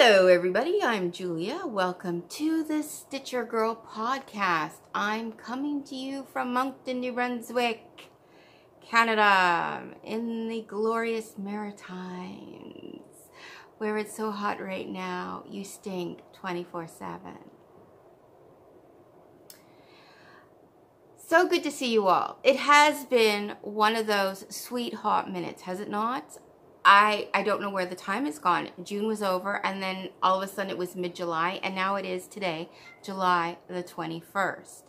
Hello everybody, I'm Julia. Welcome to the Stitcher Girl podcast. I'm coming to you from Moncton, New Brunswick, Canada, in the glorious Maritimes, where it's so hot right now, you stink 24/7. So good to see you all. It has been one of those sweet hot minutes, has it not? I don't know where the time has gone. June was over, and then all of a sudden it was mid-July, and now it is today, July the 21st.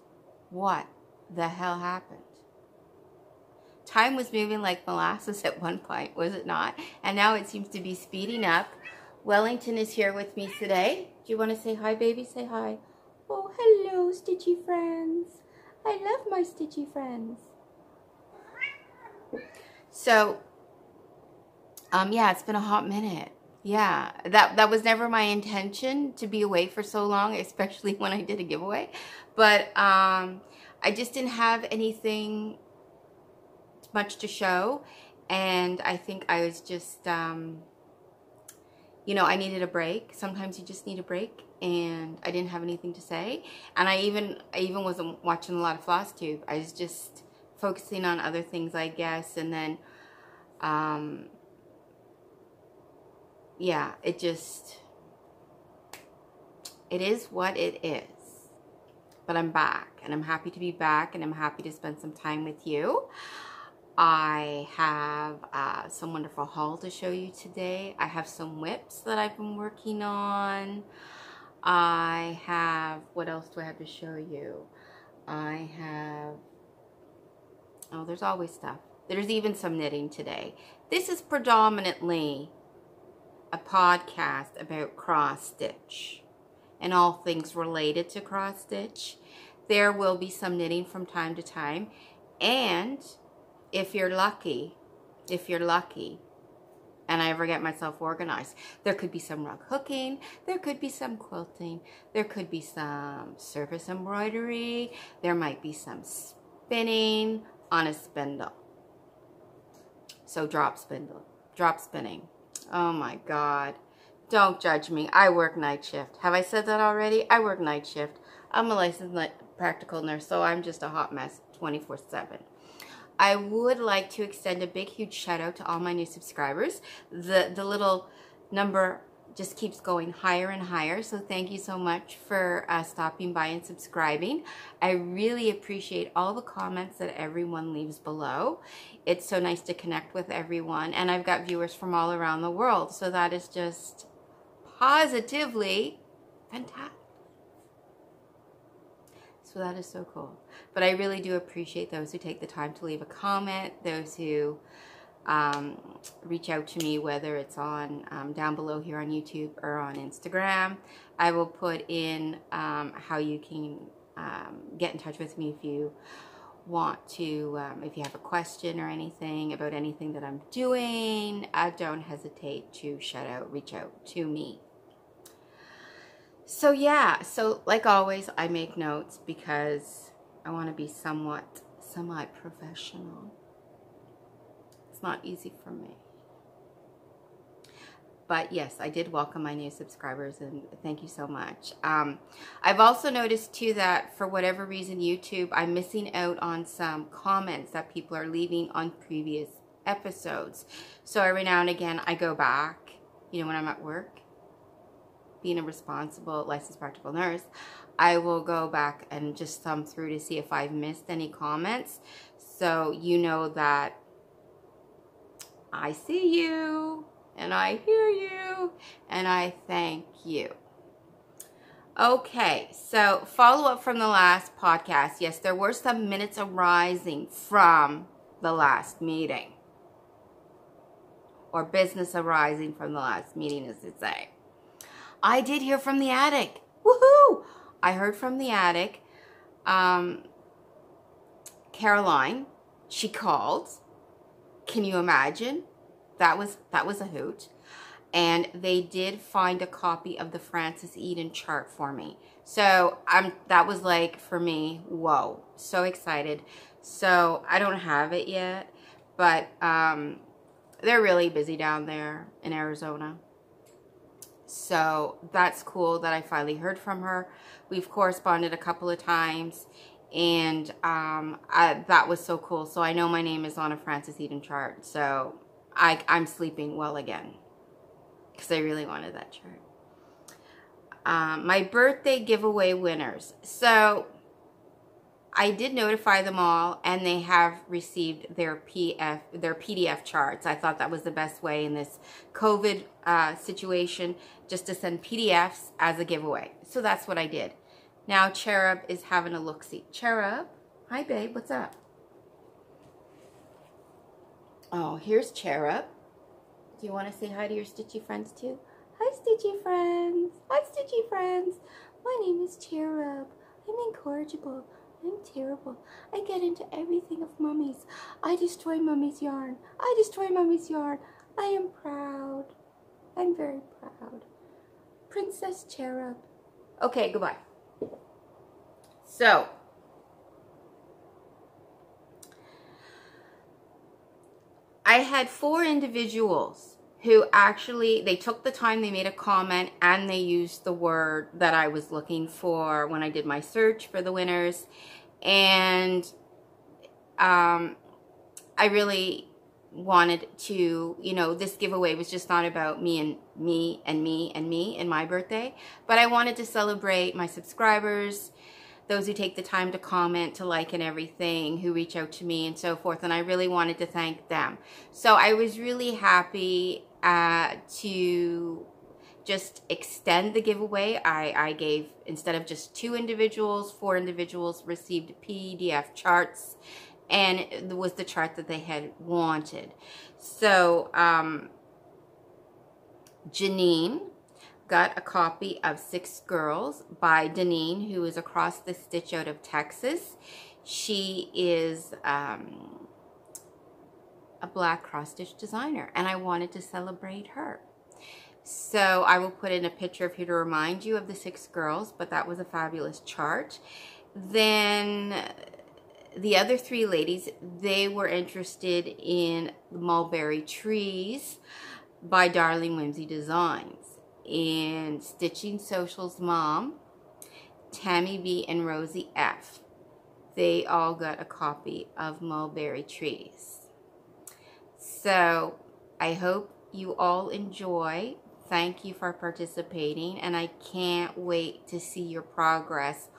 What the hell happened? Time was moving like molasses at one point, was it not? And now it seems to be speeding up. Wellington is here with me today. Do you want to say hi, baby? Say hi. Oh, hello, Stitchy friends. I love my Stitchy friends. So, yeah, it's been a hot minute. Yeah, that was never my intention to be away for so long, especially when I did a giveaway. But I just didn't have anything much to show, and I think I was just, you know, I needed a break. Sometimes you just need a break, and I didn't have anything to say. And I even wasn't watching a lot of Flosstube. I was just focusing on other things, I guess, and then yeah, it is what it is. But I'm back, and I'm happy to be back, and I'm happy to spend some time with you. I have some wonderful haul to show you today. I have some whips that I've been working on. I have, what else do I have to show you? I have, oh, there's always stuff. There's even some knitting today. This is predominantly a podcast about cross stitch and all things related to cross stitch. There will be some knitting from time to time, and if you're lucky, and I ever get myself organized, there could be some rug hooking, there could be some quilting, there could be some surface embroidery, there might be some spinning on a spindle. So drop spinning. Oh my God. Don't judge me. I work night shift. Have I said that already? I work night shift. I'm a licensed practical nurse, so I'm just a hot mess 24/7. I would like to extend a big, huge shout out to all my new subscribers. The little number just keeps going higher and higher, so thank you so much for stopping by and subscribing. I really appreciate all the comments that everyone leaves below. It's so nice to connect with everyone, and I've got viewers from all around the world, so that is just positively fantastic. So that is so cool. But I really do appreciate those who take the time to leave a comment, those who reach out to me, whether it's on down below here on YouTube or on Instagram. I will put in how you can get in touch with me if you want to, if you have a question or anything about anything that I'm doing. Don't hesitate to reach out to me. So yeah, so like always, I make notes because I want to be somewhat semi-professional. It's not easy for me. But yes, I did welcome my new subscribers, and thank you so much. I've also noticed too that for whatever reason, YouTube, I'm missing out on some comments that people are leaving on previous episodes. So every now and again, I go back, you know, when I'm at work, being a responsible licensed practical nurse, I will go back and just thumb through to see if I've missed any comments. So you know that I see you, and I hear you, and I thank you. Okay, so follow up from the last podcast. Yes, there were some minutes arising from the last meeting, or business arising from the last meeting, as they say. I did hear from the attic. Woohoo! I heard from the attic. Caroline, she called. Can you imagine? That was a hoot. And they did find a copy of the Francis Eden chart for me. So that was like, for me, whoa, so excited. So I don't have it yet, but they're really busy down there in Arizona. So that's cool that I finally heard from her. We've corresponded a couple of times, and that was so cool. So I know my name is on a Frances Eden chart, so I'm sleeping well again, because I really wanted that chart. My birthday giveaway winners. So I did notify them all, and they have received their PDF charts. I thought that was the best way in this COVID situation, just to send PDFs as a giveaway. So that's what I did. Now Cherub is having a look-see. Cherub, hi babe, what's up? Oh, here's Cherub. Do you want to say hi to your Stitchy friends too? Hi Stitchy friends. Hi Stitchy friends. My name is Cherub. I'm incorrigible. I'm terrible. I get into everything of Mummy's. I destroy Mummy's yarn. I destroy Mummy's yarn. I am proud. I'm very proud. Princess Cherub. Okay, goodbye. So, I had 4 individuals who actually, they took the time, they made a comment, and they used the word that I was looking for when I did my search for the winners. And I really wanted to, you know, this giveaway was just not about me and me and me and me and my birthday, but I wanted to celebrate my subscribers, those who take the time to comment, to like and everything, who reach out to me and so forth, and I really wanted to thank them. So I was really happy to just extend the giveaway. I gave, instead of just 2 individuals, 4 individuals received PDF charts, and it was the chart that they had wanted. So Janine got a copy of 6 Girls by Deneen, who is across the stitch out of Texas. She is a black cross-stitch designer, and I wanted to celebrate her. So I will put in a picture of her to remind you of the 6 Girls, but that was a fabulous chart. Then the other 3 ladies, they were interested in Mulberry Trees by Darling Whimsy Designs. And Stitching Social's mom, Tammy B, and Rosie F, they all got a copy of Mulberry Trees. So I hope you all enjoy. Thank you for participating, and I can't wait to see your progress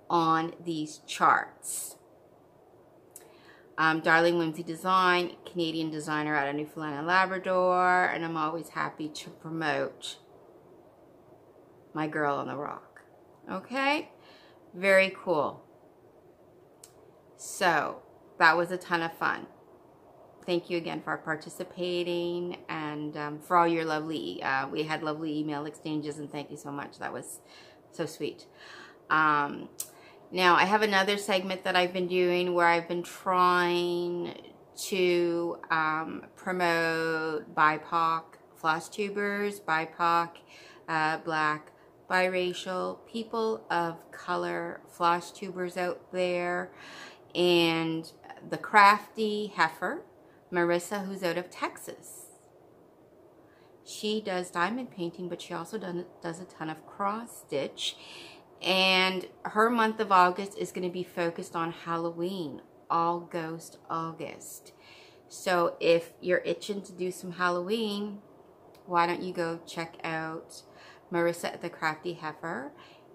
on these charts. Darling Whimsy Design, Canadian designer out of Newfoundland and Labrador, and I'm always happy to promote my girl on the rock. Okay? Very cool. So, that was a ton of fun. Thank you again for participating, and for all your lovely, we had lovely email exchanges, and thank you so much. That was so sweet. Now, I have another segment that I've been doing where I've been trying to promote BIPOC Flosstubers, BIPOC, Black, biracial, people of color Flosstubers out there, and the Crafty Heifer, Marissa, who's out of Texas. She does diamond painting, but she also does a ton of cross stitch. And her month of August is going to be focused on Halloween, All Ghost August. So if you're itching to do some Halloween, why don't you go check out Marissa at the Crafty Heifer,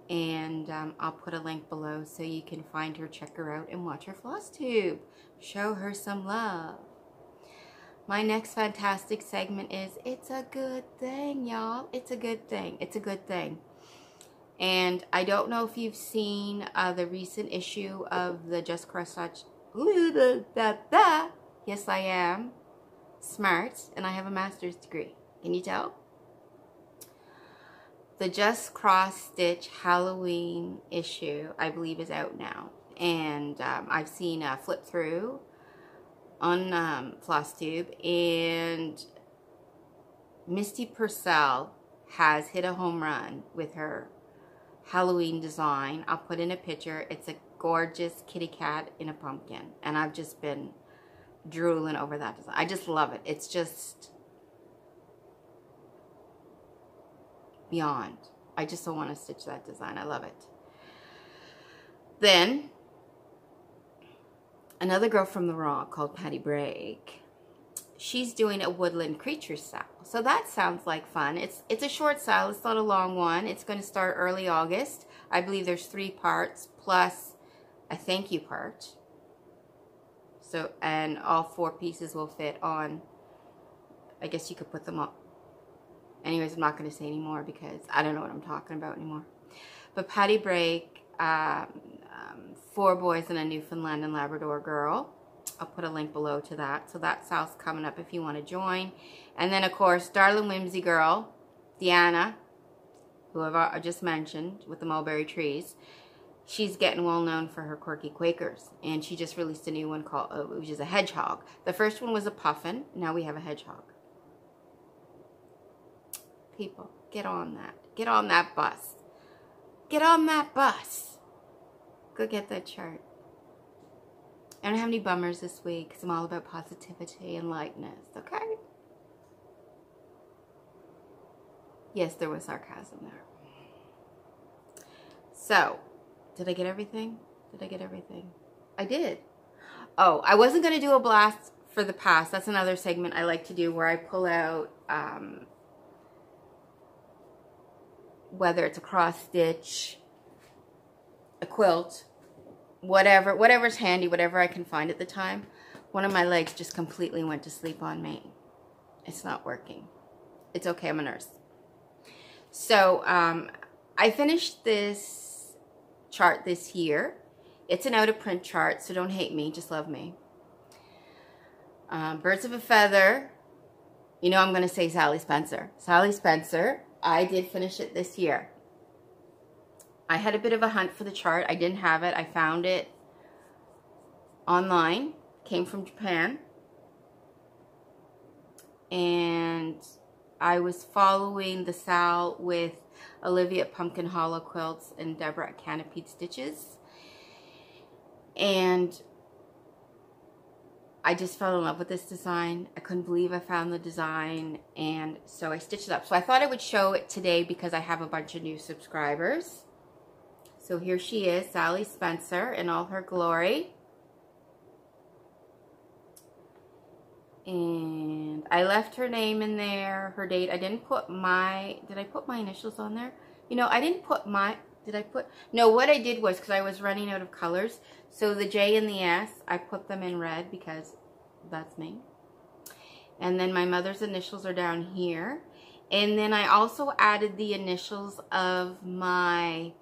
and I'll put a link below so you can find her, check her out, and watch her Flosstube. Show her some love. My next fantastic segment is It's a Good Thing, y'all. It's a good thing. It's a good thing. And I don't know if you've seen the recent issue of the Just Cross Stitch. Yes, I am smart, and I have a master's degree. Can you tell? The Just Cross Stitch Halloween issue, I believe, is out now. And I've seen a flip through on Flosstube, and Misty Pursel has hit a home run with her Halloween design. I'll put in a picture. It's a gorgeous kitty cat in a pumpkin, and I've just been drooling over that design. I just love it. It's just beyond. I just don't want to stitch that design. I love it. Then, another girl from the Raw called Patty Brake. She's doing a Woodland Creature style. So that sounds like fun. It's a short style. It's not a long one. It's going to start early August. I believe there's 3 parts plus a thank you part. So, and all 4 pieces will fit on, I guess you could put them up. Anyways, I'm not going to say anymore because I don't know what I'm talking about anymore. But Patty Brake, 4 boys and a Newfoundland and Labrador girl. I'll put a link below to that. So that style's coming up if you want to join. And then, of course, Darling Whimsy girl, Deanna, who I just mentioned with the Mulberry Trees. She's getting well known for her Quirky Quakers. And she just released a new one called, which is a hedgehog. The first one was a puffin. Now we have a hedgehog. People, get on that. Get on that bus. Get on that bus. Go get that chart. I don't have any bummers this week because I'm all about positivity and lightness, okay? Yes, there was sarcasm there. So, did I get everything? Did I get everything? I did. Oh, I wasn't going to do a blast for the past. That's another segment I like to do where I pull out, whether it's a cross stitch, a quilt, whatever's handy, whatever I can find at the time. One of my legs just completely went to sleep on me. It's not working. It's okay, I'm a nurse. So, I finished this chart this year. It's an out-of-print chart, so don't hate me, just love me. Birds of a Feather. You know I'm going to say Sally Spencer. Sally Spencer, I did finish it this year. I had a bit of a hunt for the chart. I didn't have it. I found it online. Came from Japan. And I was following the Sal with Olivia at Pumpkin Hollow Quilts and Deborah at Canopied Stitches. And I just fell in love with this design. I couldn't believe I found the design. And so I stitched it up. So I thought I would show it today because I have a bunch of new subscribers. So here she is, Sally Spencer in all her glory. And I left her name in there, her date. I didn't put my, did I put my initials on there? You know, I didn't put my, did I put, no, what I did was, because I was running out of colors, so the J and the S, I put them in red because that's me. And then my mother's initials are down here. And then I also added the initials of my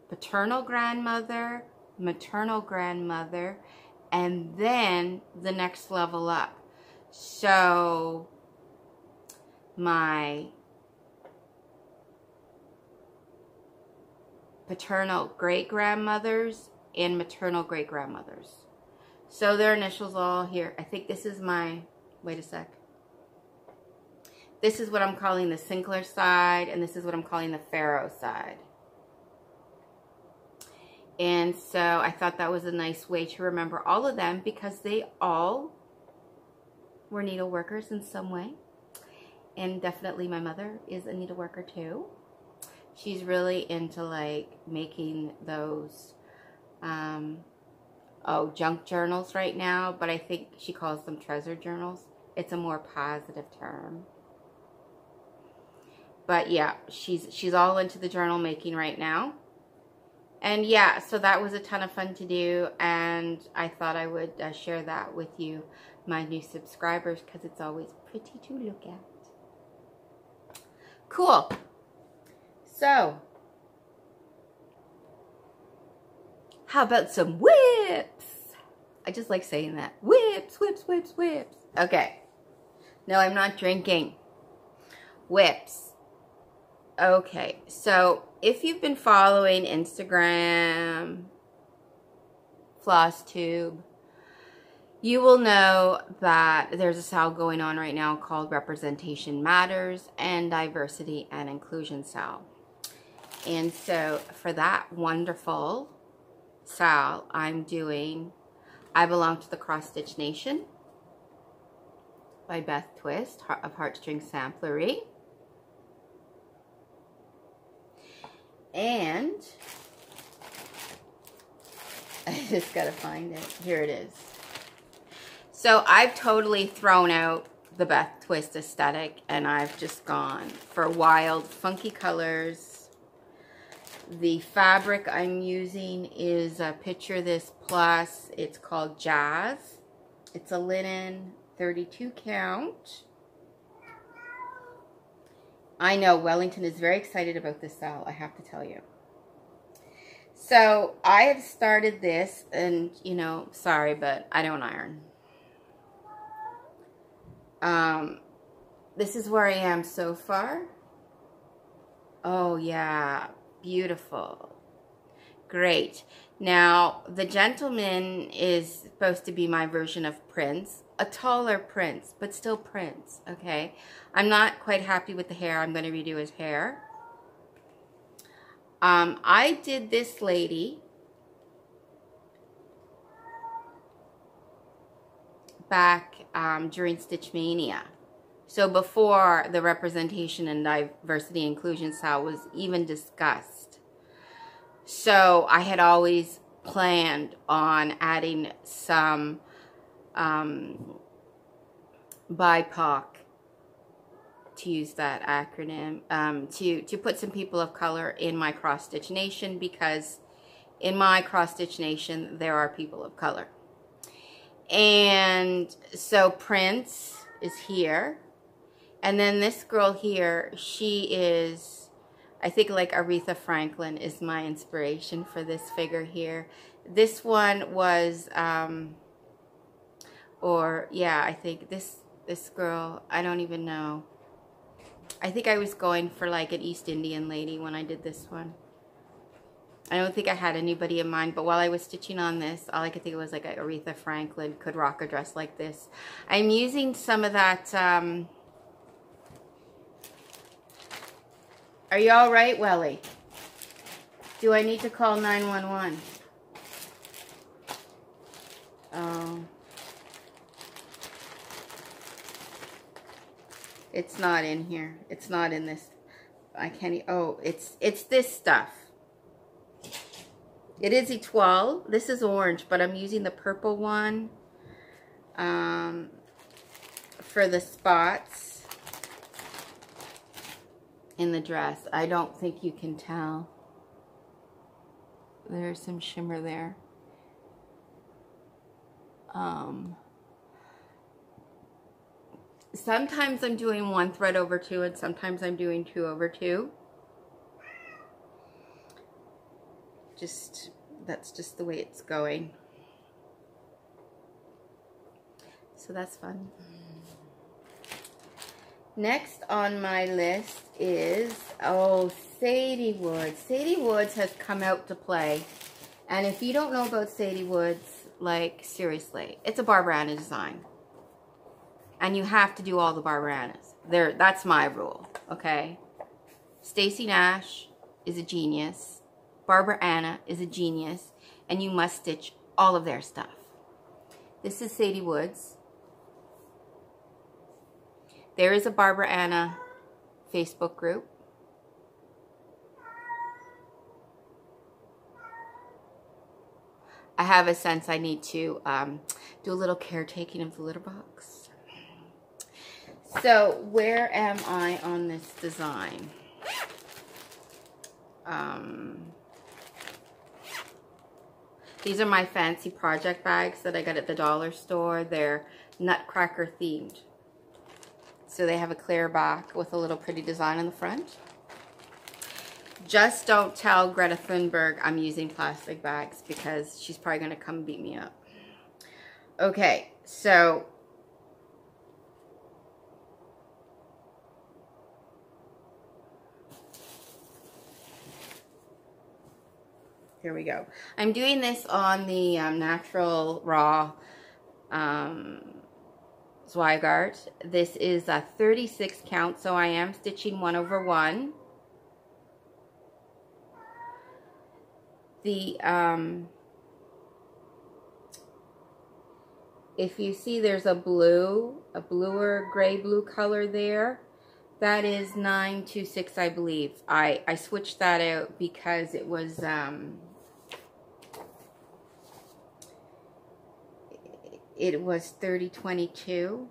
paternal grandmother, maternal grandmother, and then the next level up. So my paternal great-grandmothers and maternal great-grandmothers. So their initials all here. I think this is my, wait a sec. This is what I'm calling the Sinclair side, and this is what I'm calling the Pharaoh side. And so I thought that was a nice way to remember all of them because they all were needle workers in some way. And definitely my mother is a needle worker too. She's really into like making those junk journals right now, but I think she calls them treasure journals. It's a more positive term. But yeah, she's all into the journal making right now. And yeah, so that was a ton of fun to do, and I thought I would share that with you, my new subscribers, because it's always pretty to look at. Cool. So, how about some whips? I just like saying that. Whips, whips, whips, whips. Okay. No, I'm not drinking. Whips. Okay, so if you've been following Instagram, Flosstube, you will know that there's a sale going on right now called Representation Matters and Diversity and Inclusion Sale. And so for that wonderful sale, I'm doing I Belong to the Cross Stitch Nation by Beth Twist of Heartstring Samplery. And I just gotta find it. Here it is. So I've totally thrown out the Beth Twist aesthetic and I've just gone for wild, funky colors. The fabric I'm using is Picture This Plus. It's called Jazz. It's a linen 32 count. I know Wellington is very excited about this sale, I have to tell you. So I have started this, and you know, sorry, but I don't iron. This is where I am so far. Oh yeah, beautiful. Great. Now, the gentleman is supposed to be my version of Prince. A taller Prince, but still Prince, okay? I'm not quite happy with the hair. I'm going to redo his hair. I did this lady back during Stitch Mania. So before the representation and diversity inclusion style was even discussed. So I had always planned on adding some BIPOC, to use that acronym, to put some people of color in my cross stitch nation, because in my cross stitch nation there are people of color. And so Prince is here, and then this girl here, she is, I think, like Aretha Franklin is my inspiration for this figure here. This one was or yeah, I think this girl, I don't even know. I think I was going for like an East Indian lady when I did this one. I don't think I had anybody in mind, but while I was stitching on this, all I could think of was like Aretha Franklin could rock a dress like this. I'm using some of that, are you all right, Welly? Do I need to call 911? Oh. It's not in here. It's not in this. I can't. Oh, it's this stuff. It is Etoile. This is orange, but I'm using the purple one for the spots in the dress. I don't think you can tell. There's some shimmer there. Sometimes I'm doing 1 thread over 2, and sometimes I'm doing 2 over 2. That's just the way it's going. So that's fun. Next on my list is, oh, Sadie Woods. Sadie Woods has come out to play. And if you don't know about Sadie Woods, like, seriously, it's a Barbara design. And you have to do all the Barbaranas. That's my rule, okay? Stacy Nash is a genius. Barbara Anna is a genius. And you must stitch all of their stuff. This is Sadie Woods. There is a Barbara Anna Facebook group. I have a sense I need to do a little caretaking of the litter box. So, where am I on this design? These are my fancy project bags that I got at the dollar store. They're Nutcracker themed. So they have a clear back with a little pretty design on the front. Just don't tell Greta Thunberg I'm using plastic bags, because she's probably going to come beat me up. Okay, so here we go. I'm doing this on the natural raw Zweigart. This is a 36 count, so I am stitching 1 over 1. The if you see, there's a bluer gray blue color there. That is 926, I believe. I switched that out because it was it was 3022,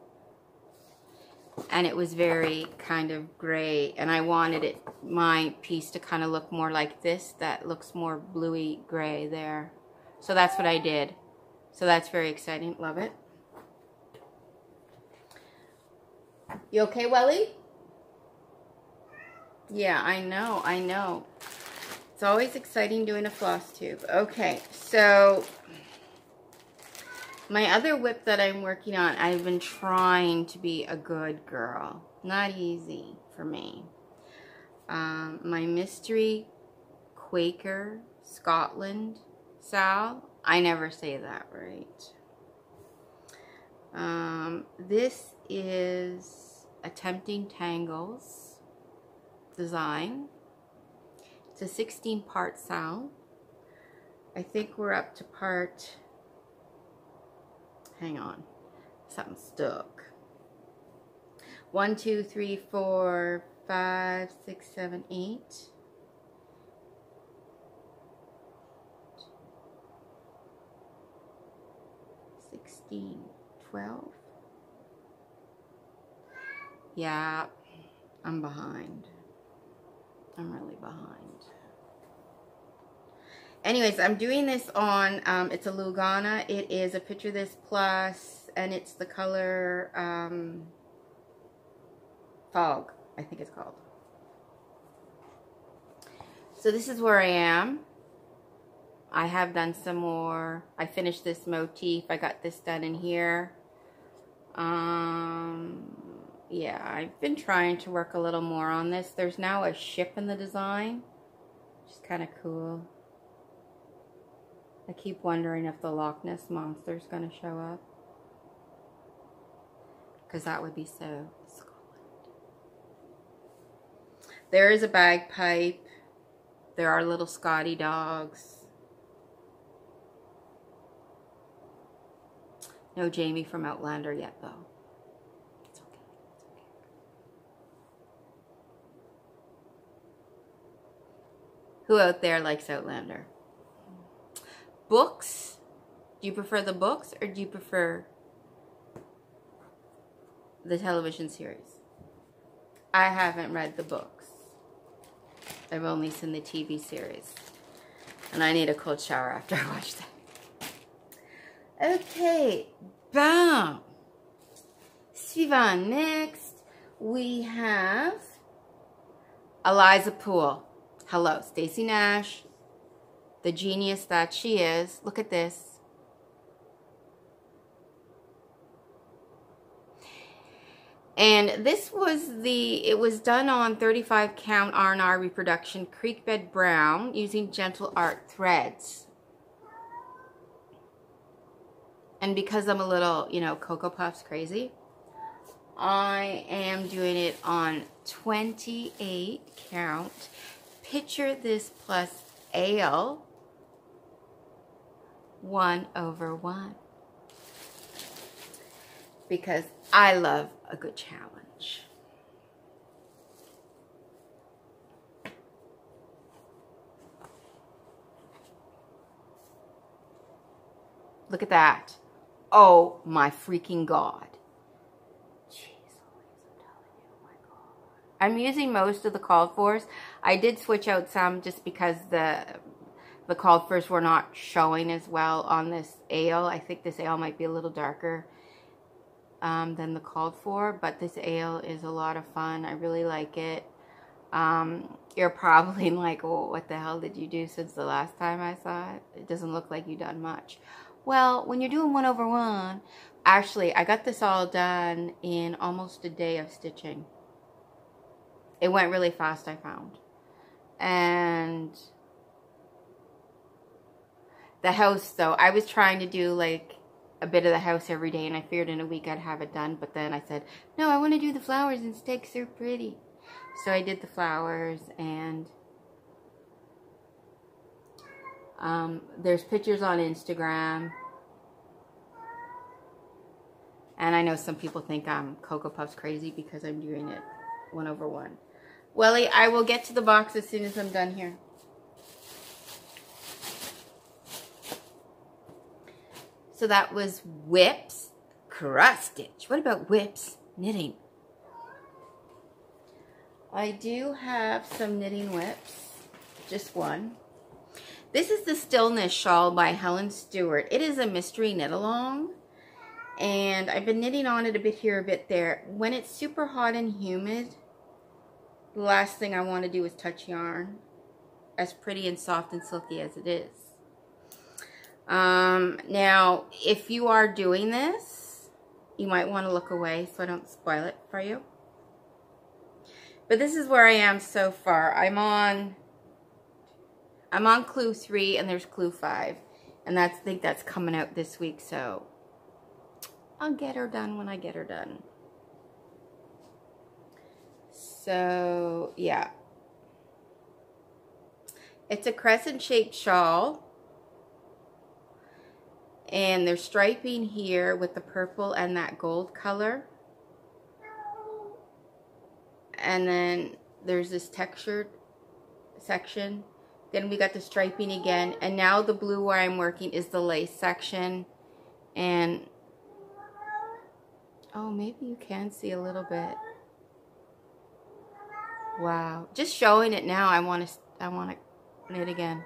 and it was very kind of gray, and I wanted my piece to kind of look more like this, that looks more bluey gray there. So that's what I did. So that's very exciting. Love it. You okay, Welly? Yeah, I know. It's always exciting doing a floss tube. Okay, so my other whip that I'm working on, I've been trying to be a good girl. Not easy for me. My Mystery Quaker Scotland Sal. I never say that right. This is Attempting Tangles design. It's a 16-part Sal. I think we're up to part... Hang on. Something stuck. 1, 2, 3, 4, 5, 6, 7, 8. 16, 12. Yeah, I'm behind. I'm really behind. Anyways, I'm doing this on, it's a Lugana. It is a Picture This Plus, and it's the color Fog, I think it's called. So this is where I am. I have done some more. I finished this motif. I got this done in here. Yeah, I've been trying to work a little more on this. There's now a ship in the design, which is kind of cool. I keep wondering if the Loch Ness Monster is going to show up, because that would be so Scotland. There is a bagpipe. There are little Scotty dogs. No Jamie from Outlander yet, though. It's okay. It's okay. Who out there likes Outlander? Books? Do you prefer the books, or do you prefer the television series? I haven't read the books. I've only seen the TV series. And I need a cold shower after I watch that. Okay, bam. Suivant. Next, we have Eliza Poole. Hello, Stacy Nash, the genius that she is. Look at this. And this was it was done on 35 count R&R reproduction Creekbed Brown using Gentle Art threads. And because I'm a little, you know, Cocoa Puffs crazy, I am doing it on 28 count Picture This Plus Ale 1/1. Because I love a good challenge. Look at that. Oh my freaking God. Jeez Louise, I'm telling you, oh my God. I'm using most of the called fors. I did switch out some just because the called fors were not showing as well on this ale. I think this ale might be a little darker than the called for, but this ale is a lot of fun. I really like it. You're probably like, oh, what the hell did you do since the last time I saw it? It doesn't look like you've done much. Well, when you're doing 1/1, actually, I got this all done in almost a day of stitching. It went really fast, I found. And the house, though, I was trying to do like a bit of the house every day, and I figured in a week I'd have it done, but then I said, no, I want to do the flowers instead because they're pretty. So I did the flowers, and there's pictures on Instagram. And I know some people think I'm Cocoa Puffs crazy because I'm doing it 1/1. Welly, I will get to the box as soon as I'm done here. So that was Whips cross stitch. What about Whips knitting? I do have some knitting whips, just one. This is the Stillness shawl by Helen Stewart. It is a mystery knit along, and I've been knitting on it a bit here, a bit there. When it's super hot and humid, the last thing I want to do is touch yarn, as pretty and soft and silky as it is. Now, if you are doing this, you might want to look away so I don't spoil it for you. But this is where I am so far. I'm on clue 3 and there's clue 5. And I think that's coming out this week, so I'll get her done when I get her done. So, yeah. It's a crescent-shaped shawl. And there's striping here with the purple and that gold color. And then there's this textured section. Then we got the striping again. And now the blue where I'm working is the lace section. And, oh, maybe you can see a little bit. Wow. Just showing it now, I want to knit again.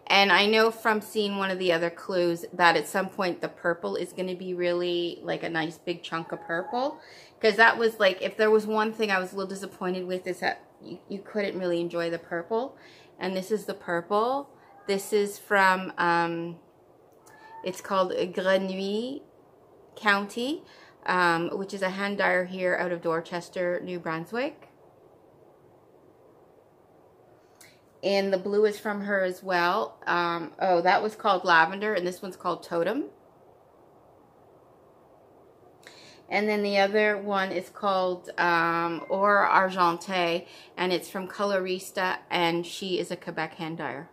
And I know from seeing one of the other clues that at some point the purple is going to be really like a nice big chunk of purple. Because that was like, if there was one thing I was a little disappointed with, is that you couldn't really enjoy the purple. And this is the purple. This is from, it's called Grenouille County, which is a hand dyer here out of Dorchester, New Brunswick. And the blue is from her as well. Oh, that was called Lavender, and this one's called Totem. And then the other one is called Or Argenté, and it's from Colorista, and she is a Quebec hand dyer.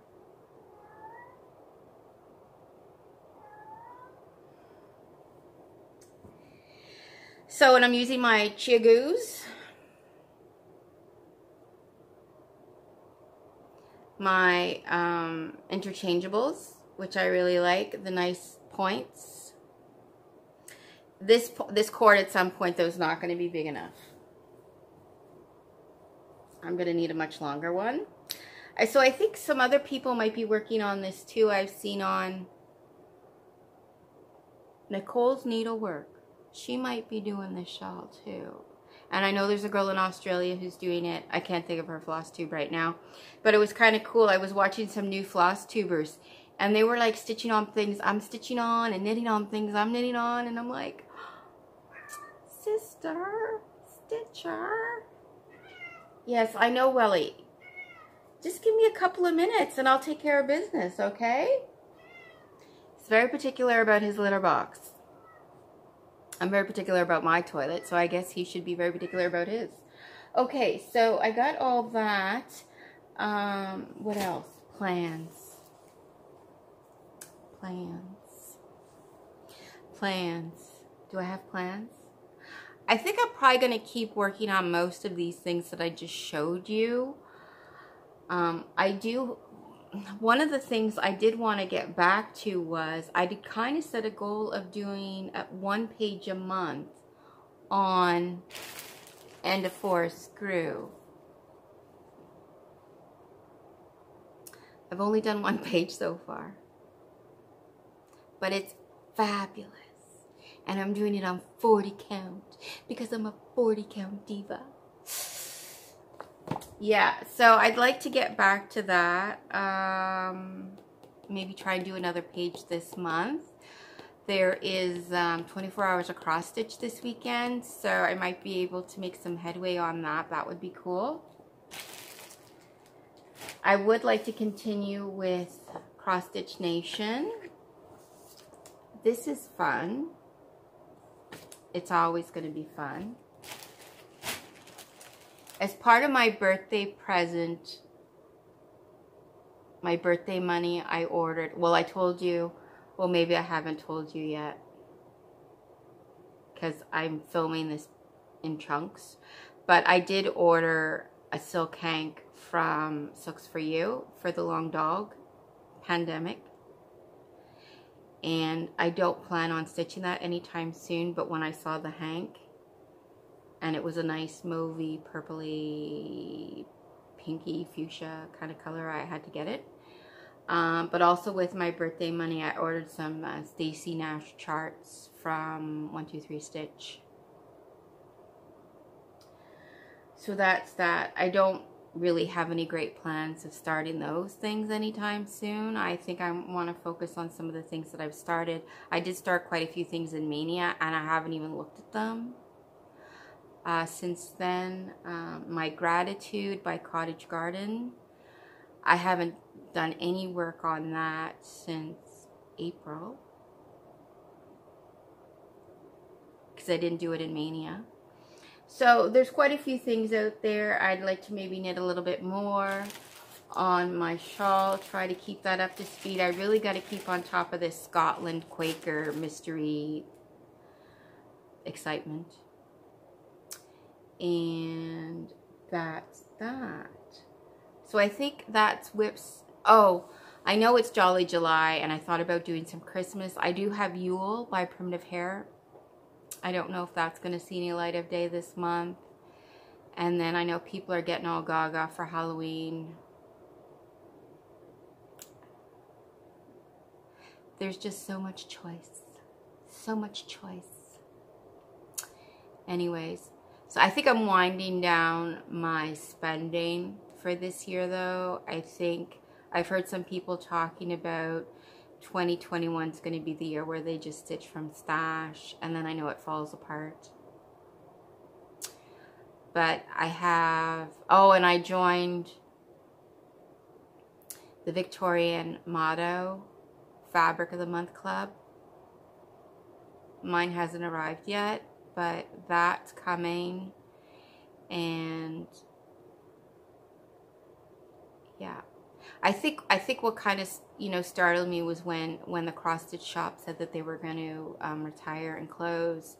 So, and I'm using my Chia Goose, my interchangeables, which I really like, the nice points. This cord at some point, though, is not going to be big enough. I'm going to need a much longer one. So I think some other people might be working on this too. I've seen on Nicole's Needlework. She might be doing this shawl too. And I know there's a girl in Australia who's doing it. I can't think of her floss tube right now. But it was kind of cool. I was watching some new floss tubers, and they were like stitching on things I'm stitching on and knitting on things I'm knitting on. And I'm like, sister, stitcher. Yes, I know, Welly. Just give me a couple of minutes and I'll take care of business, okay? He's very particular about his litter box. I'm very particular about my toilet, so I guess he should be very particular about his. Okay, so I got all that. What else? Plans. Do I have plans? I think I'm probably going to keep working on most of these things that I just showed you. One of the things I did want to get back to was I did kind of set a goal of doing 1 page a month on End of Forest Screw. I've only done 1 page so far, but it's fabulous. And I'm doing it on 40 count because I'm a 40 count diva. Yeah, so I'd like to get back to that. Maybe try and do another page this month. There is 24 hours of cross stitch this weekend, so I might be able to make some headway on that. That would be cool. I would like to continue with Cross Stitch Nation. This is fun. It's always going to be fun. As part of my birthday present, my birthday money, I ordered, well, I told you, well, maybe I haven't told you yet, because I'm filming this in chunks, But I did order a silk hank from Silks For You for the long dog pandemic. And I don't plan on stitching that anytime soon, but when I saw the hank, and it was a nice mauvey, purpley, pinky, fuchsia kind of color, I had to get it. But also with my birthday money, I ordered some Stacy Nash charts from 123 Stitch. So that's that. I don't really have any great plans of starting those things anytime soon. I think I want to focus on some of the things that I've started. I did start quite a few things in Mania, and I haven't even looked at them since then. My Gratitude by Cottage Garden, I haven't done any work on that since April because I didn't do it in Mania. So there's quite a few things out there. I'd like to maybe knit a little bit more on my shawl, try to keep that up to speed. I really got to keep on top of this Scotland Quaker mystery excitement. And that's that. So I think that's Whips. Oh, I know it's Jolly July, and I thought about doing some Christmas. I do have Yule by Primitive Hair. I don't know if that's going to see any light of day this month. And then I know people are getting all gaga for Halloween. There's just so much choice. So much choice. Anyways, so I think I'm winding down my spending for this year, though. I think I've heard some people talking about 2021 is going to be the year where they just stitch from stash, and then I know it falls apart. But I have, oh, and I joined the Victorian Motto Fabric of the Month Club. Mine hasn't arrived yet, but that's coming. And yeah, I think what kind of, you know, startled me was when the cross stitch shop said that they were going to retire and close.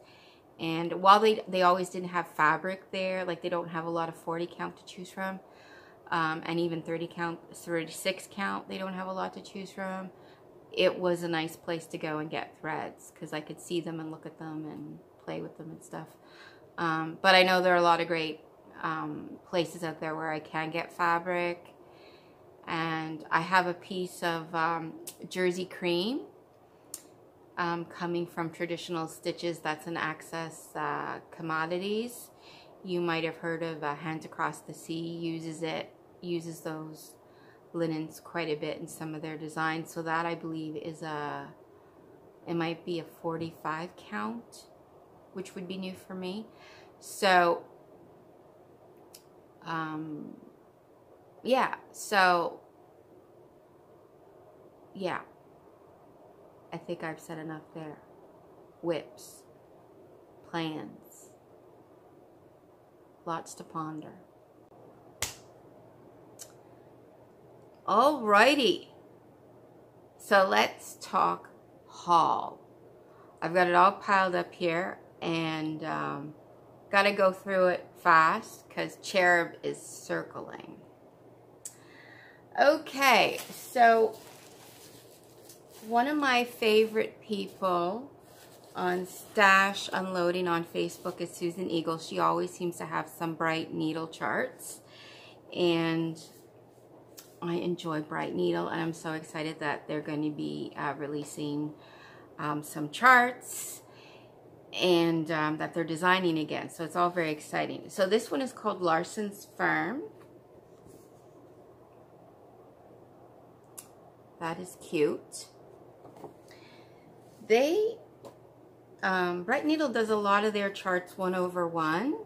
And while they always didn't have fabric there, like they don't have a lot of 40 count to choose from, and even 30 count, 36 count, they don't have a lot to choose from. It was a nice place to go and get threads because I could see them and look at them and play with them and stuff. But I know there are a lot of great places out there where I can get fabric. And I have a piece of Jersey Cream coming from Traditional Stitches. That's an Access Commodities. You might have heard of Hands Across the Sea uses those linens quite a bit in some of their designs. So that I believe is it might be a 45 count, which would be new for me. So yeah, so yeah, I think I've said enough there. Whips, plans, lots to ponder. Alrighty, so let's talk haul. I've got it all piled up here, and got to go through it fast because Cherub is circling. Okay, so one of my favorite people on Stash Unloading on Facebook is Susan Eagle. She always seems to have some bright needle charts, and I enjoy bright needle, and I'm so excited that they're going to be releasing some charts, and that they're designing again. So it's all very exciting. So this one is called Larson's Firm. That is cute. They, Bright Needle does a lot of their charts 1/1.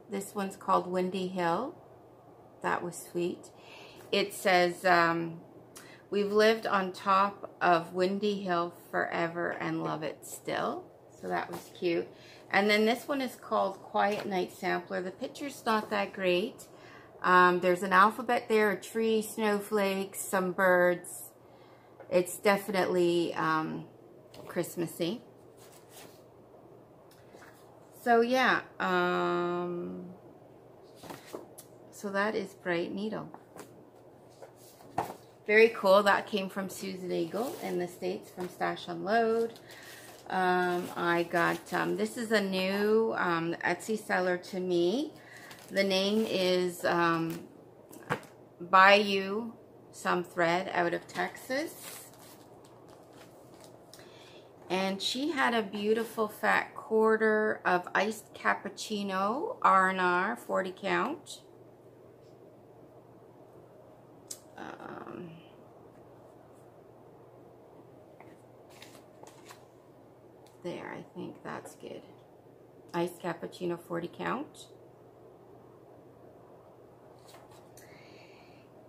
This one's called Windy Hill. That was sweet. It says, we've lived on top of Windy Hill forever and love it still. So that was cute. And then this one is called Quiet Night Sampler. The picture's not that great. There's an alphabet there, a tree, snowflakes, some birds. It's definitely Christmassy. So yeah, So that is Bright Needle. Very cool. That came from Susan Eagle in the States from Stash Unload. I got, this is a new Etsy seller to me. The name is Bayou Some Thread out of Texas. And she had a beautiful fat quarter of iced cappuccino R&R 40 count. There, I think that's good. Iced cappuccino 40 count.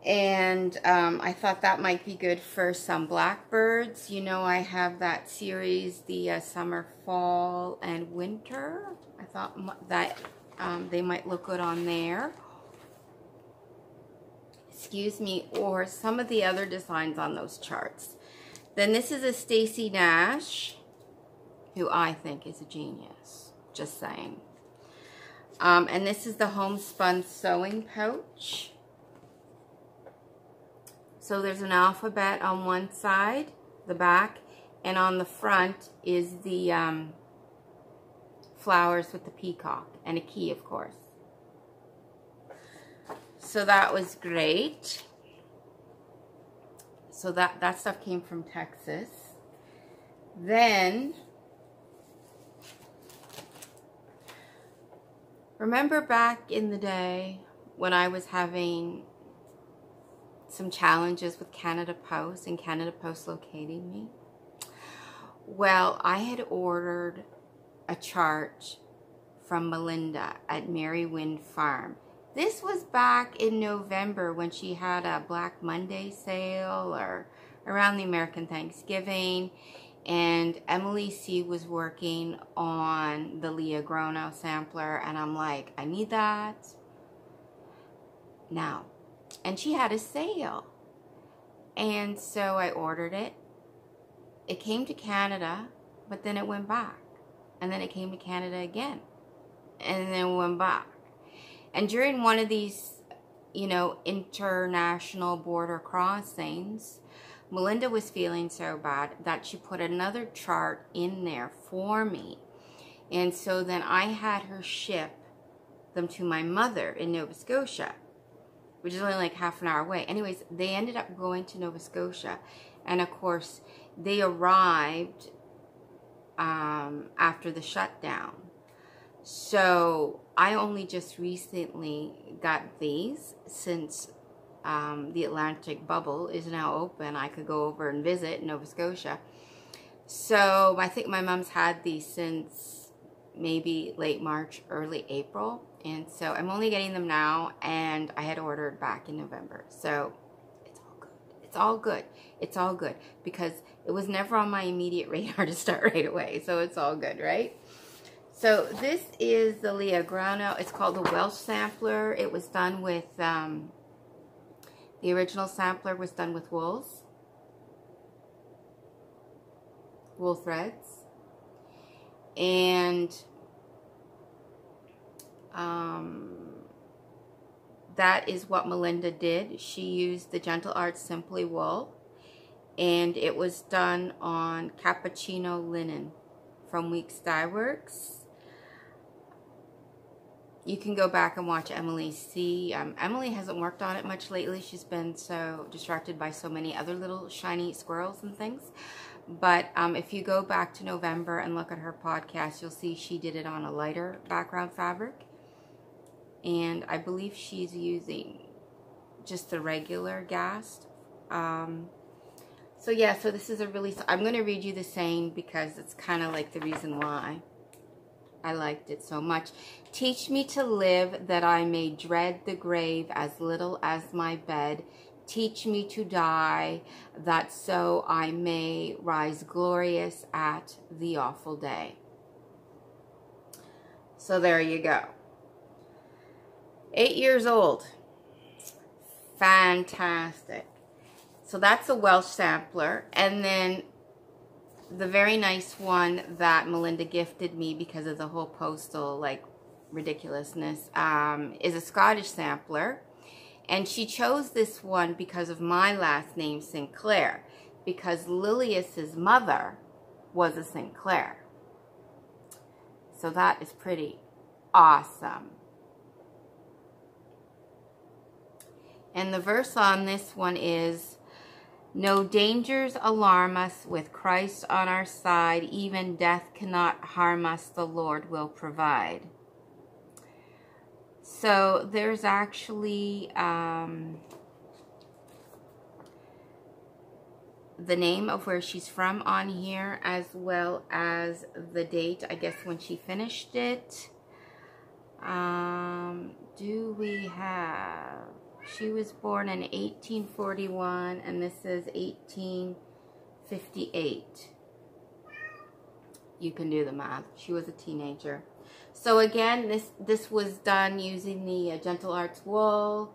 And I thought that might be good for some blackbirds. You know, I have that series, the summer, fall, and winter. I thought that they might look good on there. Excuse me, or some of the other designs on those charts. Then this is a Stacy Nash, who I think is a genius. Just saying. And this is the homespun sewing pouch. So there's an alphabet on one side, the back, and on the front is the flowers with the peacock, and a key, of course. So that was great. So that stuff came from Texas. Then, remember back in the day when I was having some challenges with Canada Post and Canada Post locating me? Well, I had ordered a chart from Melinda at Mary Wind Farm. This was back in November when she had a Black Monday sale or around the American Thanksgiving, and Emily C was working on the Leah Grenouille sampler, and I'm like, I need that now. And she had a sale. And so I ordered it. It came to Canada, but then it went back. And then it came to Canada again. And then it went back. And during one of these, you know, international border crossings, Melinda was feeling so bad that she put another chart in there for me. And so then I had her ship them to my mother in Nova Scotia, which is only like half an hour away. Anyways, they ended up going to Nova Scotia. And of course, they arrived after the shutdown. So I only just recently got these since the Atlantic bubble is now open. I could go over and visit Nova Scotia. So I think my mom's had these since maybe late March, early April. And so I'm only getting them now, and I had ordered back in November. So it's all good. It's all good. It's all good because it was never on my immediate radar to start right away. So it's all good, right? So this is the Leah Grenouille. It's called the Welsh Sampler. It was done with, the original sampler was done with wool threads. And that is what Melinda did. She used the Gentle Art Simply wool, and it was done on cappuccino linen from Weeks Dye Works. You can go back and watch Emily C. Emily hasn't worked on it much lately. She's been so distracted by so many other little shiny squirrels and things. But if you go back to November and look at her podcast, you'll see she did it on a lighter background fabric. And I believe she's using just the regular Gast. So yeah, so this is a really, I'm going to read you the saying because it's kind of like the reason why I liked it so much. Teach me to live that I may dread the grave as little as my bed. Teach me to die that so I may rise glorious at the awful day. So there you go. 8 years old. Fantastic. So that's a Welsh sampler. And then the very nice one that Melinda gifted me because of the whole postal like ridiculousness, is a Scottish sampler. And she chose this one because of my last name, Sinclair, because Lilius's mother was a Sinclair. So that is pretty awesome. And the verse on this one is, no dangers alarm us, with Christ on our side, even death cannot harm us, the Lord will provide. So there's actually the name of where she's from on here, as well as the date, I guess, when she finished it. Do we have... She was born in 1841, and this is 1858. You can do the math. She was a teenager. So again, this was done using the Gentle Arts wool.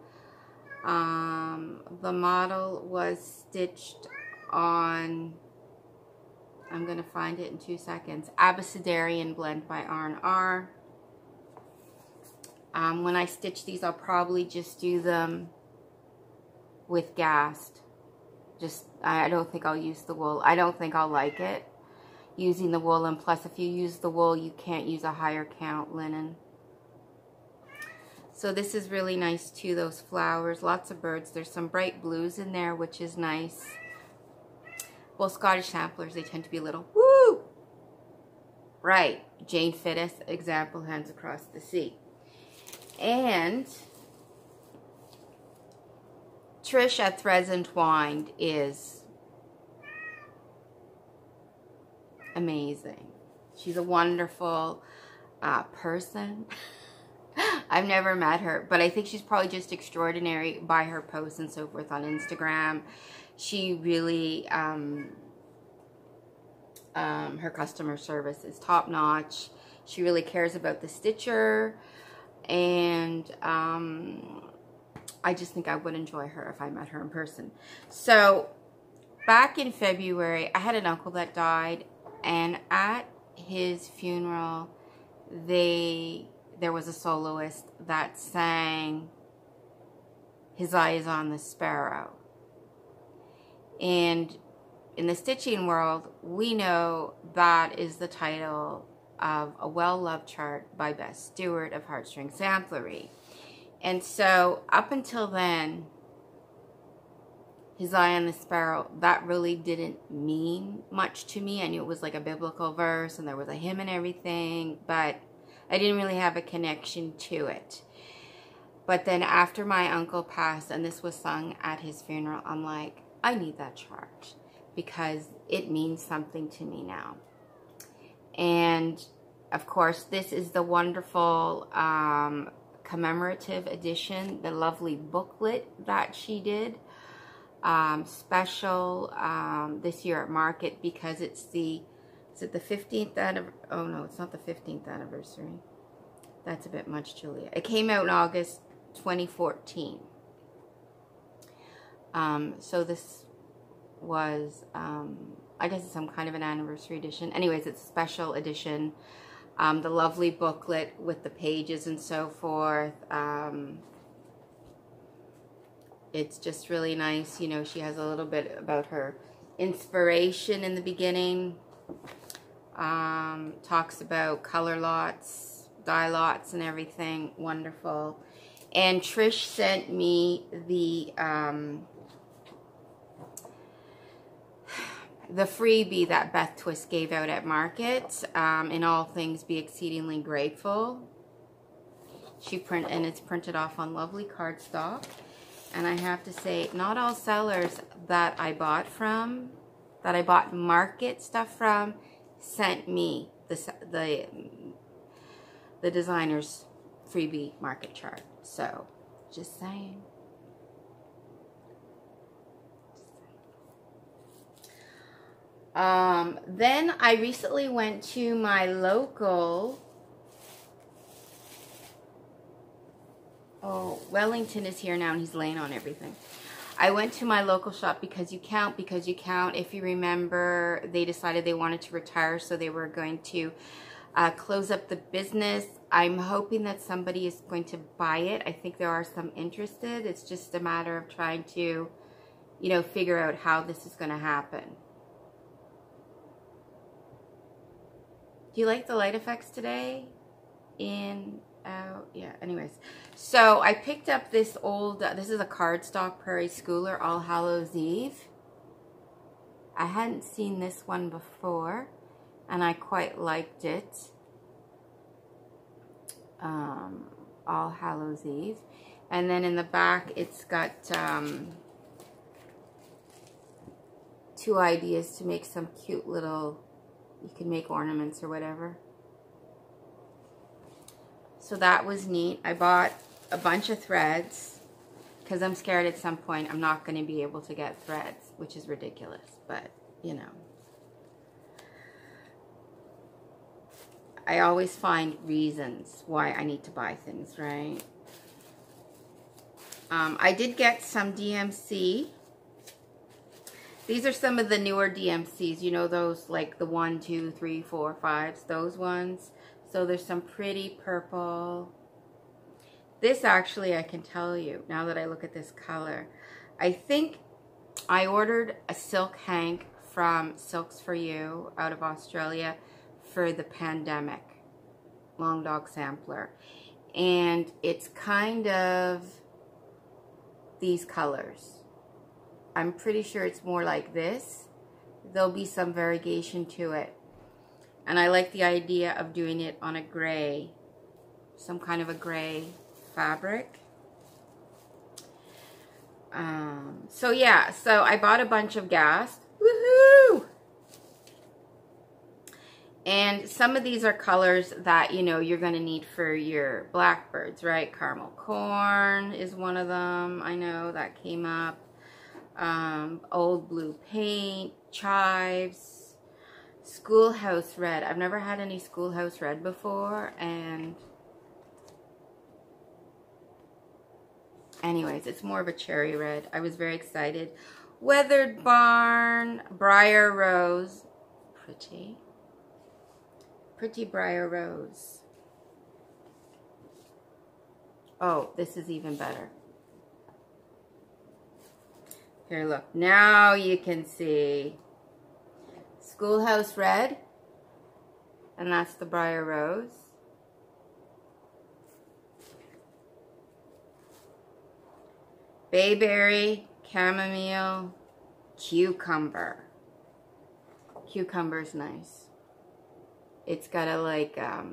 The model was stitched on, I'm going to find it in 2 seconds, Abecedarian blend by R&R. When I stitch these, I'll probably just do them with gast. I don't think I'll use the wool. I don't think I'll like it using the wool. And plus, if you use the wool, you can't use a higher count linen. So this is really nice too, those flowers. Lots of birds. There's some bright blues in there, which is nice. Well, Scottish samplers, they tend to be a little, woo! Right. Jane Fittis, example, Hands Across the Sea. And Trish at Threads Entwined is amazing. She's a wonderful person. I've never met her, but I think she's probably just extraordinary by her posts and so forth on Instagram. She really, her customer service is top notch. She really cares about the stitcher. And I just think I would enjoy her if I met her in person. So back in February, I had an uncle that died, and at his funeral, there was a soloist that sang His Eye is on the Sparrow. And in the stitching world, we know that is the title of a well-loved chart by Bess Stewart of Heartstring Samplery. And so up until then, His Eye on the Sparrow, that really didn't mean much to me. I knew it was like a biblical verse and there was a hymn and everything, but I didn't really have a connection to it. But then after my uncle passed and this was sung at his funeral, I'm like, I need that chart because it means something to me now. And of course, this is the wonderful commemorative edition, the lovely booklet that she did. Special this year at market because it's the, is it the 15th anniversary? Oh no, it's not the 15th anniversary. That's a bit much, Julia. It came out in August 2014. So this was, I guess it's some kind of an anniversary edition. Anyways, it's a special edition. The lovely booklet with the pages and so forth. It's just really nice. You know, she has a little bit about her inspiration in the beginning. Talks about color lots, dye lots and everything. Wonderful. And Trish sent me the freebie that Beth Twist gave out at market. In all things, be exceedingly grateful. And it's printed off on lovely cardstock. And I have to say, not all sellers that I bought market stuff from, sent me the designer's freebie market chart. So, just saying. Then I recently went to my local, Wellington is here now and he's laying on everything. I went to my local shop Because You Count. If you remember, they decided they wanted to retire, so they were going to close up the business. I'm hoping that somebody is going to buy it. I think there are some interested. It's just a matter of trying to, you know, figure out how this is going to happen. Do you like the light effects today? In, out, yeah, anyways. So I picked up this old, this is a cardstock Prairie Schooler All Hallows Eve. I hadn't seen this one before, and I quite liked it. All Hallows Eve. And then in the back, it's got 2 ideas to make some cute little, you can make ornaments or whatever. So that was neat. I bought a bunch of threads because I'm scared at some point I'm not going to be able to get threads, which is ridiculous, but you know. I always find reasons why I need to buy things, right? I did get some DMC. These are some of the newer DMCs, you know, those like the 1, 2, 3, 4, 5s, those ones. So there's some pretty purple. This actually, I can tell you, now that I look at this color, I think I ordered a silk hank from Silks For You out of Australia for the pandemic, Long Dog Sampler. And it's kind of these colors. I'm pretty sure it's more like this. There'll be some variegation to it. And I like the idea of doing it on a gray, some kind of a gray fabric. So yeah, so I bought a bunch of gas. Woohoo! And some of these are colors that, you know, you're going to need for your blackbirds, right? Caramel corn is one of them. I know that came up. Old blue paint, chives, schoolhouse red. I've never had any schoolhouse red before, and anyways, it's more of a cherry red. I was very excited. Weathered barn, briar rose, pretty briar rose. Oh, this is even better. Here, look. Now you can see Schoolhouse Red, and that's the Briar Rose. Bayberry, chamomile, cucumber. Cucumber's nice. It's got a like a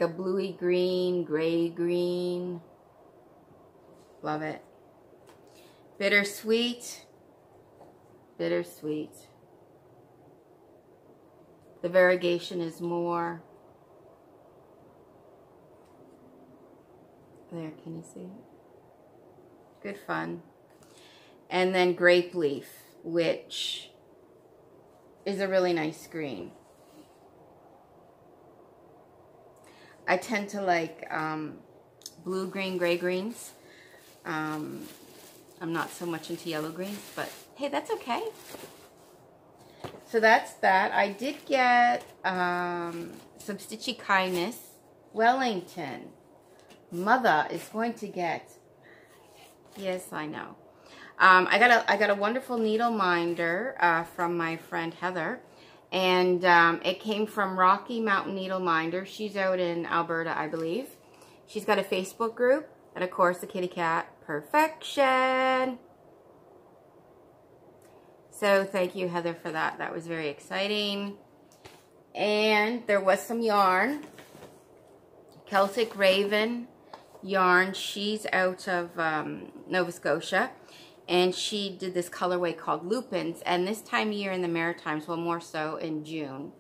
bluey green, gray green. Love it. Bittersweet. Bittersweet. The variegation is more. There, can you see it? Good fun. And then grape leaf, which is a really nice green. I tend to like blue green, gray greens. I'm not so much into yellow greens, but hey, that's okay. So that's that. I did get some Stitchy Kindness. Wellington. Mother is going to get. Yes, I know. I got a wonderful needle minder from my friend Heather, and it came from Rocky Mountain Needle Minder. She's out in Alberta, I believe. She's got a Facebook group, and of course the kitty cat Perfection. So thank you, Heather, for that. That was very exciting. And there was some yarn. Celtic Raven yarn. She's out of Nova Scotia. And she did this colorway called Lupins. And this time of year in the Maritimes, well, more so in June.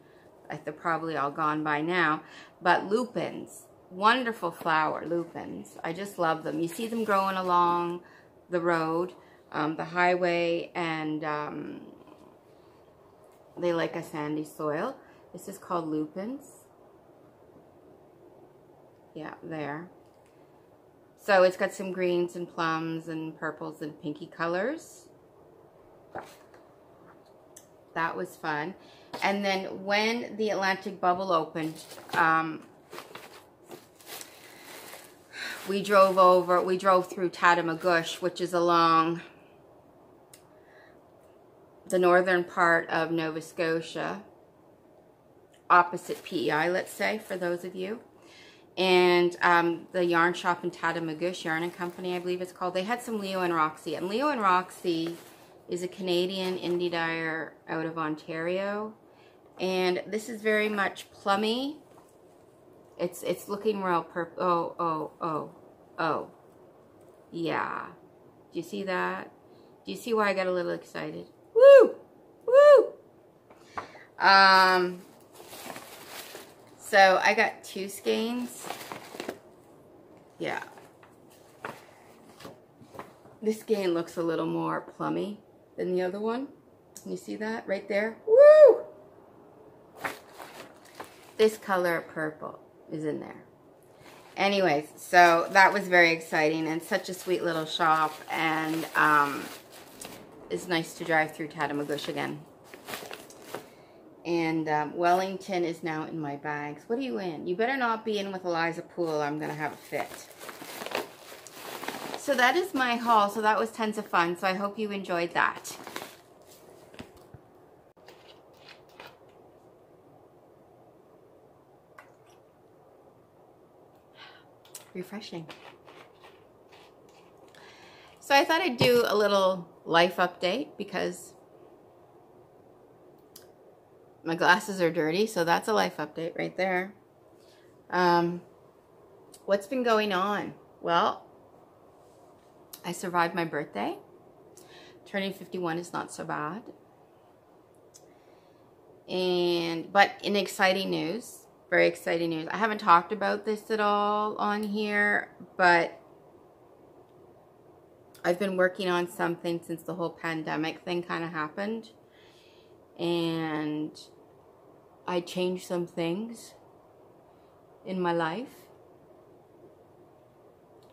They're probably all gone by now. But lupins. Wonderful flower, lupins. I just love them. You see them growing along the road, the highway, and they like a sandy soil. This is called lupins. Yeah, there. So it's got some greens and plums and purples and pinky colors. that was fun. And then when the Atlantic bubble opened, we drove through Tatamagouche, which is along the northern part of Nova Scotia, opposite PEI, let's say, for those of you. And the yarn shop in Tatamagouche, Yarn and Company, I believe it's called, they had some Leo and Roxy. And Leo and Roxy is a Canadian indie dyer out of Ontario. And this is very much plummy. It's looking real purple. Oh. Yeah. Do you see that? Do you see why I got a little excited? Woo! Woo! So I got 2 skeins. Yeah. This skein looks a little more plummy than the other one. Can you see that right there? Woo! This color purple is in there. Anyways, so that was very exciting and such a sweet little shop, and it's nice to drive through Tatamagouche again. And Wellington is now in my bags. What are you in? You better not be in with Eliza Poole. I'm going to have a fit. So that is my haul. So that was tons of fun. So I hope you enjoyed that. Refreshing. So I thought I'd do a little life update because my glasses are dirty, so that's a life update right there. What's been going on? Well, I survived my birthday. Turning 51 is not so bad. But in exciting news, very exciting news. I haven't talked about this at all on here, but I've been working on something since the whole pandemic thing kind of happened. And I changed some things in my life.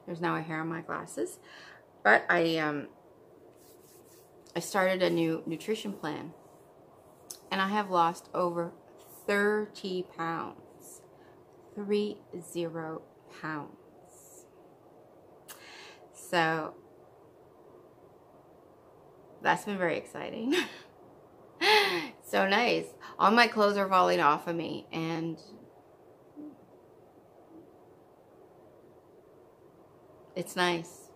There's now a hair on my glasses. But I started a new nutrition plan. And I have lost over 30 pounds. 30 pounds. So that's been very exciting. So nice. All my clothes are falling off of me, and it's nice.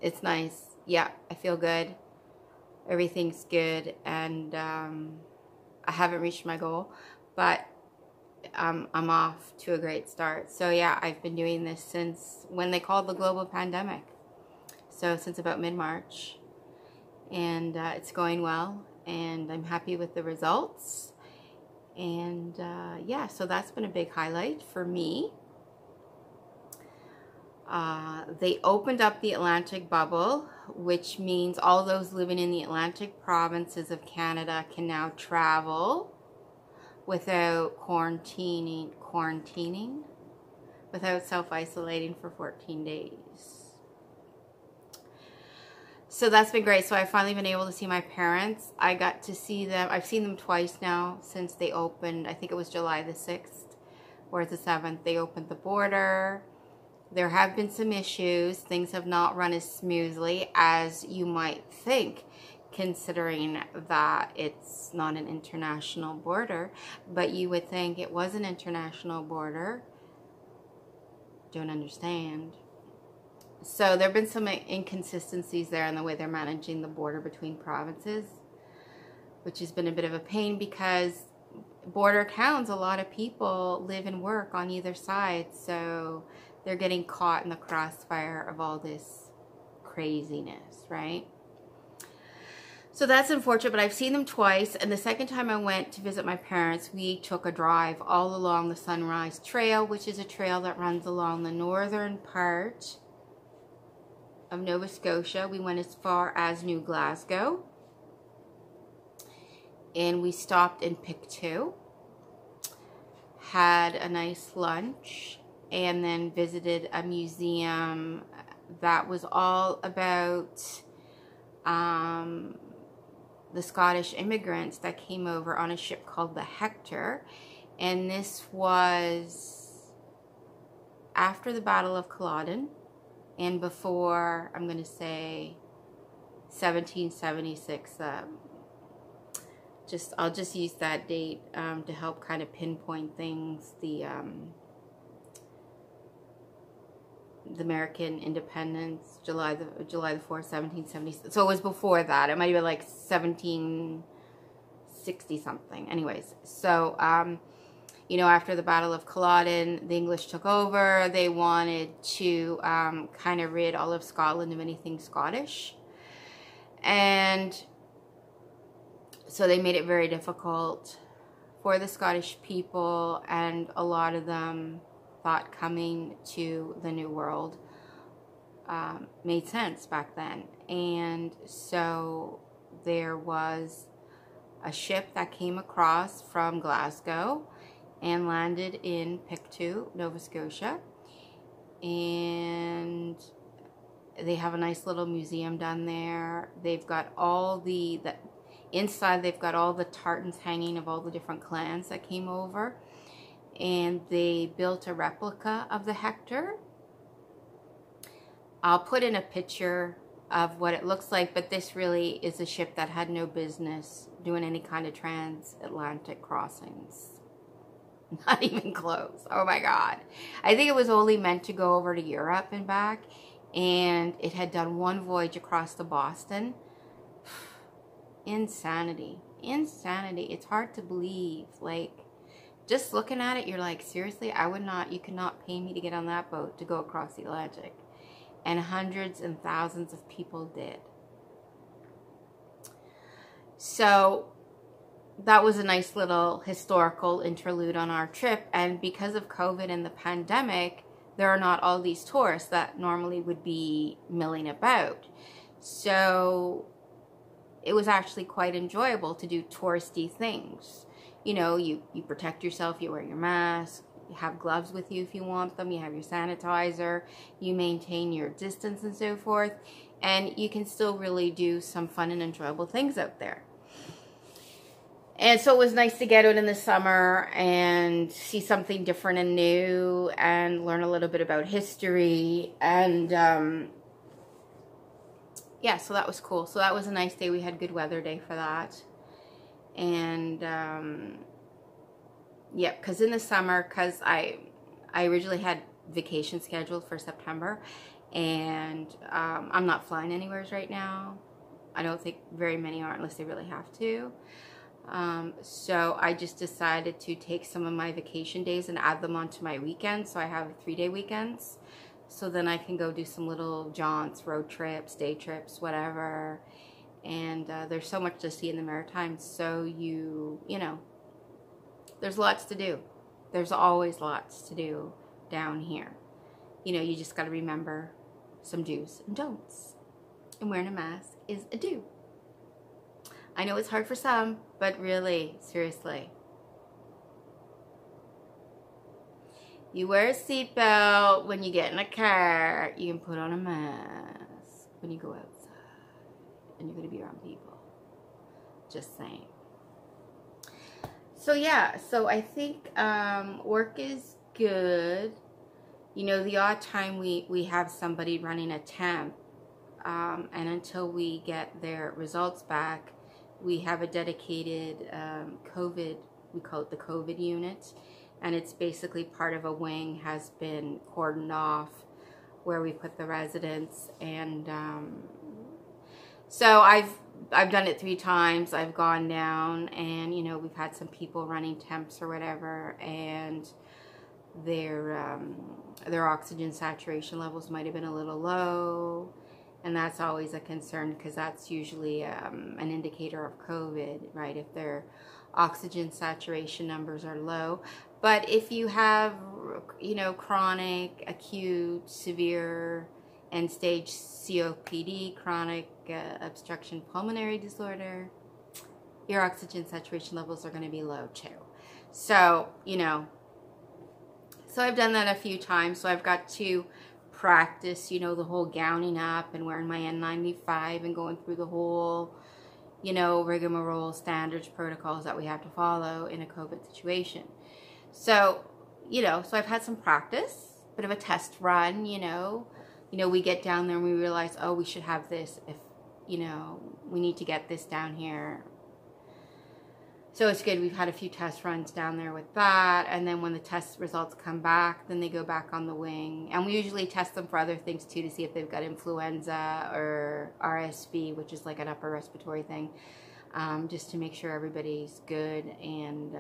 It's nice. Yeah, I feel good. Everything's good, and I haven't reached my goal, but I'm off to a great start. So yeah, I've been doing this since when they called the global pandemic. So since about mid-March, and it's going well. And I'm happy with the results. And yeah, so that's been a big highlight for me. They opened up the Atlantic bubble, which means all those living in the Atlantic provinces of Canada can now travel without quarantining, without self-isolating for 14 days. So that's been great. So I've finally been able to see my parents. I got to see them. I've seen them twice now since they opened. I think it was July the 6th or the 7th. They opened the border. There have been some issues. Things have not run as smoothly as you might think, considering that it's not an international border. But you would think it was an international border. Don't understand. So there have been some inconsistencies there in the way they're managing the border between provinces, which has been a bit of a pain because border towns, a lot of people live and work on either side. So they're getting caught in the crossfire of all this craziness, right? So that's unfortunate, but I've seen them twice. And the second time I went to visit my parents, we took a drive all along the Sunrise Trail, which is a trail that runs along the northern part of Nova Scotia. We went as far as New Glasgow, and we stopped in Pictou, had a nice lunch, and then visited a museum that was all about the Scottish immigrants that came over on a ship called the Hector. And this was after the Battle of Culloden and before, I'm going to say, 1776. I'll just use that date to help kind of pinpoint things. The American independence, July the 4th, 1770. So it was before that. It might have been like 1760 something. Anyways, so you know, after the Battle of Culloden, the English took over. They wanted to kind of rid all of Scotland of anything Scottish, and so they made it very difficult for the Scottish people, and a lot of them thought coming to the New World made sense back then. And so there was a ship that came across from Glasgow and landed in Pictou, Nova Scotia. And they have a nice little museum down there. They've got all inside they've got all the tartans hanging of all the different clans that came over. And they built a replica of the Hector. I'll put in a picture of what it looks like, but this really is a ship that had no business doing any kind of transatlantic crossings. Not even close. Oh my God. I think it was only meant to go over to Europe and back, and it had done one voyage across to Boston. Insanity. Insanity. It's hard to believe. Like, just looking at it, you're like, seriously, you could not pay me to get on that boat to go across the Atlantic. And hundreds and thousands of people did. So that was a nice little historical interlude on our trip. And because of COVID and the pandemic, there are not all these tourists that normally would be milling about. So it was actually quite enjoyable to do touristy things. You know, you protect yourself, you wear your mask, you have gloves with you if you want them, you have your sanitizer, you maintain your distance and so forth, and you can still really do some fun and enjoyable things out there. And so it was nice to get out in the summer and see something different and new and learn a little bit about history. And yeah, so that was cool. So that was a nice day. We had good weather day for that. And yeah, because in the summer, because I originally had vacation scheduled for September, and I'm not flying anywhere right now. I don't think very many are unless they really have to. So I just decided to take some of my vacation days and add them onto my weekends. So I have 3-day weekends. So then I can go do some little jaunts, road trips, day trips, whatever. And there's so much to see in the Maritimes. So you know, there's lots to do. There's always lots to do down here. You know, you just got to remember some do's and don'ts. And wearing a mask is a do. I know it's hard for some, but really, seriously. You wear a seatbelt when you get in a car. You can put on a mask when you go outside. And you're going to be around people. Just saying. So yeah, so I think work is good. You know, the odd time we have somebody running a temp, and until we get their results back, we have a dedicated COVID, we call it the COVID unit, and it's basically part of a wing, has been cordoned off where we put the residents. And so I've done it 3 times. I've gone down, and you know, we've had some people running temps or whatever, and their oxygen saturation levels might have been a little low. And that's always a concern, because that's usually an indicator of COVID, right? If their oxygen saturation numbers are low. But if you have, you know, chronic, acute, severe, end-stage COPD, chronic obstruction pulmonary disorder, your oxygen saturation levels are going to be low too. So, you know, so I've done that a few times. So I've got to practice, you know, the whole gowning up and wearing my N95 and going through the whole, you know, rigmarole, standards, protocols that we have to follow in a COVID situation. So, you know, so I've had some practice, bit of a test run, you know, we get down there and we realize, oh, we should have this if, you know, we need to get this down here. So it's good. We've had a few test runs down there with that. And then when the test results come back, then they go back on the wing. And we usually test them for other things too, to see if they've got influenza or RSV, which is like an upper respiratory thing, just to make sure everybody's good. And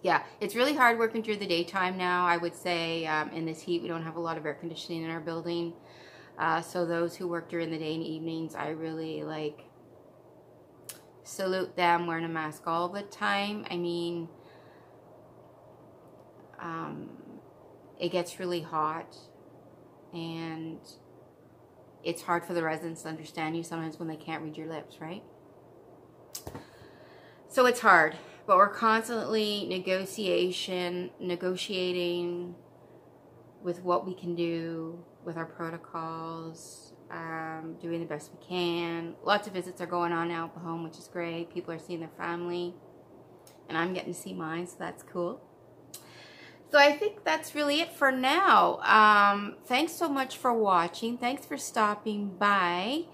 yeah, it's really hard working through the daytime now. I would say in this heat, we don't have a lot of air conditioning in our building. So those who work during the day and evenings, I really like salute them wearing a mask all the time. I mean, it gets really hot and it's hard for the residents to understand you sometimes when they can't read your lips, right? So it's hard, but we're constantly negotiating with what we can do with our protocols, doing the best we can. Lots of visits are going on now at the home, which is great. People are seeing their family, and I'm getting to see mine, so that's cool. So I think that's really it for now. Thanks so much for watching. Thanks for stopping by.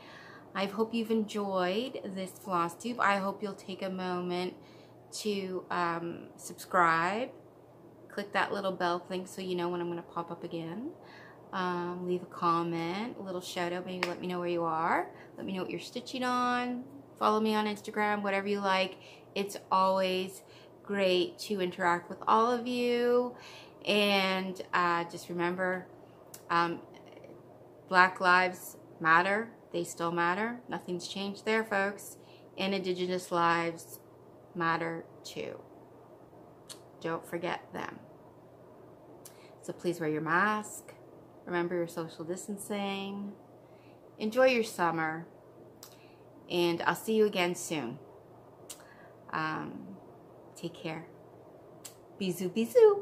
I hope you've enjoyed this floss tube. I hope you'll take a moment to subscribe. Click that little bell thing so you know when I'm going to pop up again. Leave a comment, a little shout out, maybe let me know where you are. Let me know what you're stitching on. Follow me on Instagram, whatever you like. It's always great to interact with all of you. And just remember, Black Lives Matter. They still matter. Nothing's changed there, folks. And Indigenous lives matter too. Don't forget them. So please wear your mask. Remember your social distancing. Enjoy your summer. And I'll see you again soon. Take care. Bisous, bisous.